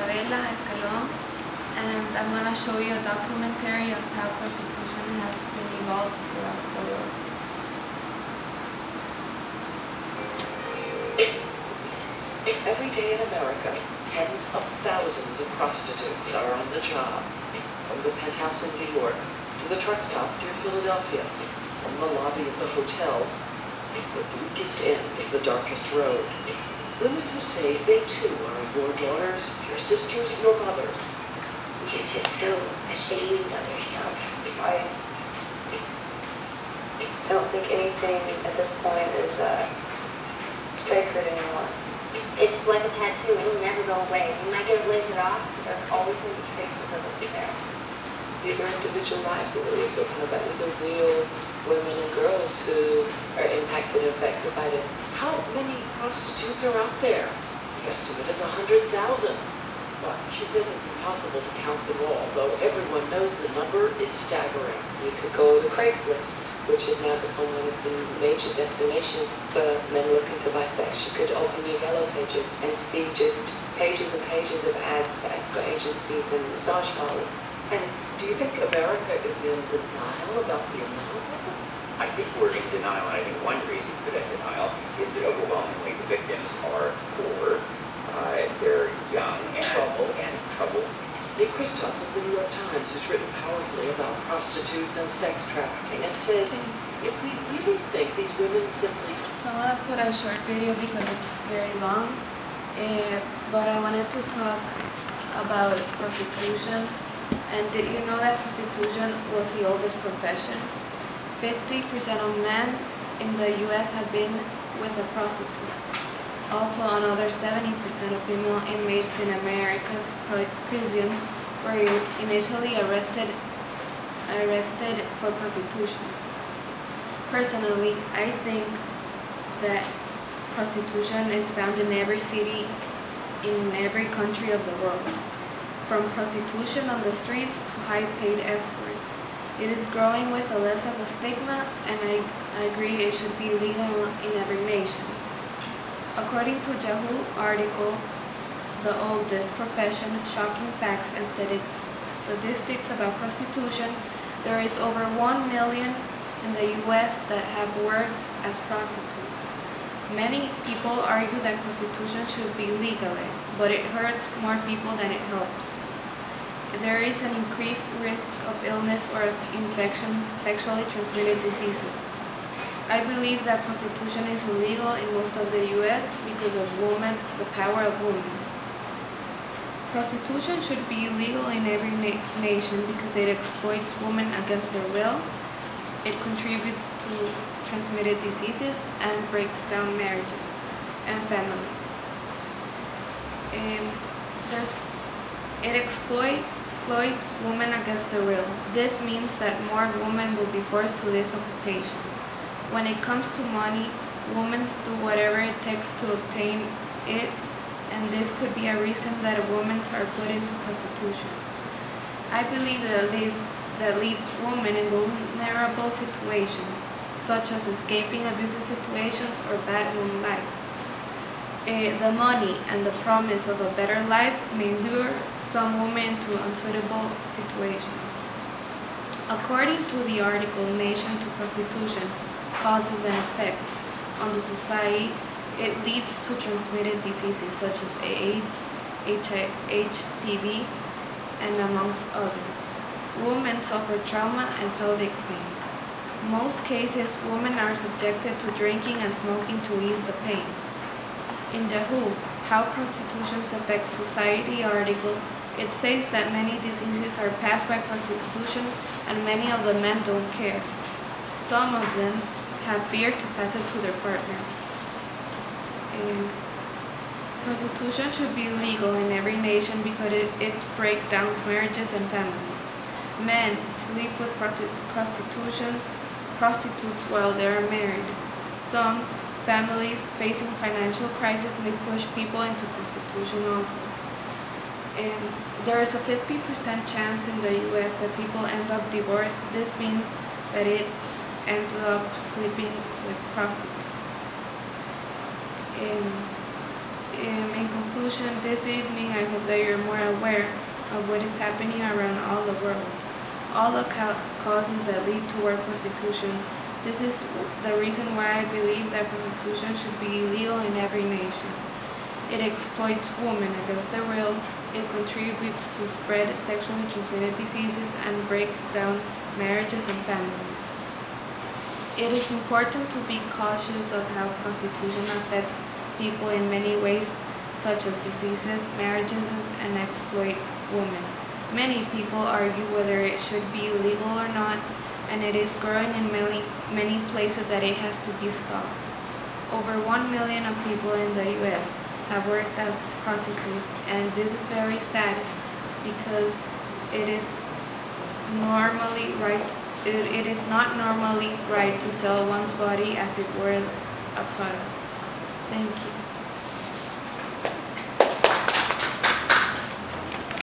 Isabela Escalon, and I'm going to show you a documentary of how prostitution has been evolved throughout the world. Every day in America, tens of thousands of prostitutes are on the job. From the penthouse in New York to the truck stop near Philadelphia, from the lobby of the hotels, the bleakest end of the darkest road. Women who say they too are your daughters, your sisters, your mothers. You're just so ashamed of yourself. I don't think anything at this point is sacred anymore. It's like a tattoo. It'll never go away. When I get it lasered off, there's always going to be traces of it there. These are individual lives that we're talking about. These are real women and girls who are impacted and affected by this. How many prostitutes are out there? The estimate is 100,000. But she says it's impossible to count them all, though everyone knows the number is staggering. You could go to Craigslist, which has now become one of the major destinations for men looking to buy sex. You could open your Yellow Pages and see just pages and pages of ads for escort agencies and massage parlors. And do you think America is in denial about the amount of it? I think we're in denial, and I think one reason for that denial is that overwhelmingly the victims are poor, they're young and troubled. Dick Kristoff of the New York Times has written powerfully about prostitutes and sex trafficking and says, if we really think these women simply... So I want to put a short video because it's very long, but I wanted to talk about prostitution. And did you know that prostitution was the oldest profession? 50% of men in the US have been with a prostitute. Also, another 70% of female inmates in America's prisons were initially arrested for prostitution. Personally, I think that prostitution is found in every city, in every country of the world. From prostitution on the streets to high-paid escorts. It is growing with a less of a stigma, and I agree it should be legal in every nation. According to Yahoo article, The Oldest Profession, Shocking Facts and Statistics About Prostitution, there is over 1 million in the US that have worked as prostitutes. Many people argue that prostitution should be legalized, but it hurts more people than it helps. There is an increased risk of illness or of infection, sexually transmitted diseases. I believe that prostitution is illegal in most of the US because of the power of women. Prostitution should be illegal in every nation because it exploits women against their will, it contributes to transmitted diseases, and breaks down marriages and families. It exploits women against their will. This means that more women will be forced to this occupation. When it comes to money, women do whatever it takes to obtain it, and this could be a reason that women are put into prostitution. I believe that leaves women in vulnerable situations, such as escaping abusive situations or bad home life. The money and the promise of a better life may lure some women into unsuitable situations. According to the article Nation to Prostitution, Causes and Effects on the Society, it leads to transmitted diseases such as AIDS, HPV, and amongst others. Women suffer trauma and pelvic pains. Most cases, women are subjected to drinking and smoking to ease the pain. In Yahoo, How Prostitution Affects Society article, it says that many diseases are passed by prostitution and many of the men don't care. Some of them have feared to pass it to their partner. And prostitution should be legal in every nation because it breaks down marriages and families. Men sleep with prostitutes while they are married. Some families facing financial crisis may push people into prostitution also. And there is a 50% chance in the US that people end up divorced. This means that it ends up sleeping with prostitutes. In conclusion, this evening I hope that you're more aware of what is happening around all the world, all the causes that lead toward prostitution. This is the reason why I believe that prostitution should be illegal in every nation. It exploits women against their will, it contributes to spread sexually transmitted diseases, and breaks down marriages and families. It is important to be cautious of how prostitution affects people in many ways, such as diseases, marriages, and exploit women. Many people argue whether it should be legal or not, and it is growing in many places that it has to be stopped. Over 1 million of people in the U.S. have worked as prostitutes, and this is very sad because it is not normally right to sell one's body as it were a product. Thank you.